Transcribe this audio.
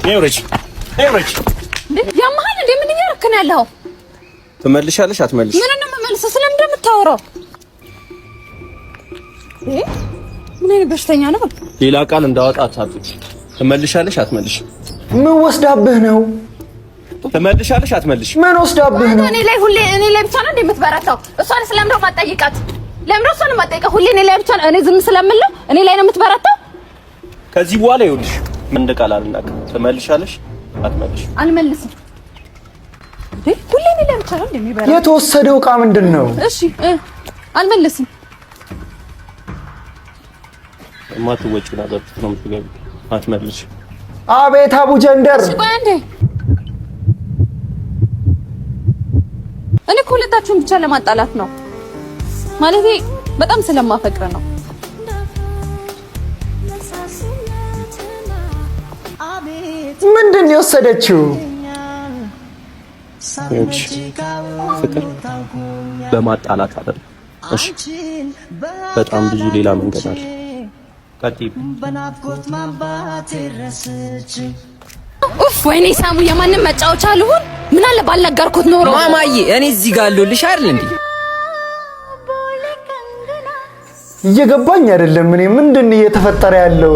ነውረች ያማህል እንደ ምን እያደረክ ነው ያለው? ትመልሻለሽ አትመልሽ? ምን እንደምመልሰው ስለምን እንደምታወራው? ምን አይነት በሽተኛ ነው? ሌላ ቃል እንዳወጣ አታጥቂ። ትመልሻለሽ አትመልሽ? ምን ወስዳብህ ነው? ትመልሻለሽ አትመልሽ? ምን ወስዳብህ ነው? እኔ ላይ ሁሌ እኔ ላይ ብቻ ነው እንደምትበረታው? እሷን ስለምን ነው ማጠይቃት? ለምን እሷን ማጠይቃት? ሁሌ እኔ ላይ ብቻ ነው እኔ ዝም ስለምለው እኔ ላይ ነው የምትበረታው? ከዚህ በኋላ ይኸውልሽ ምን እንደቃል አልናገርም። ትመልሻለሽ አትመልሽ? አልመልስም። ሁሌ እኔ ላይ ብቻ ነው እንደሚበረታው? የተወሰደው ዕቃ ምንድን ነው? እሺ አልመልስም። የማትወጪው ነገር ነው የምትገቢው። አትመልሽ? አቤት አቡ ጀንደር። ቆይ አንዴ እኔ እኮ ሁለታችሁን ብቻ ለማጣላት ነው ማለቴ በጣም ስለማፈቅር ነው። ምንድን ነው የወሰደችው? ፍቅር በማጣላት አይደለም። እሺ በጣም ብዙ ሌላ መንገድ አለ። ቀጥይ። ኡፍ ወይኔ ሳሙ የማንም መጫወቻ አልሆን። ምን አለ ባልነገርኩት ኖሮ። ማማዬ እኔ እዚህ ጋር አለሁልሽ አይደል እንዴ? እየገባኝ አይደለም። እኔ ምንድን ነው እየተፈጠረ ያለው?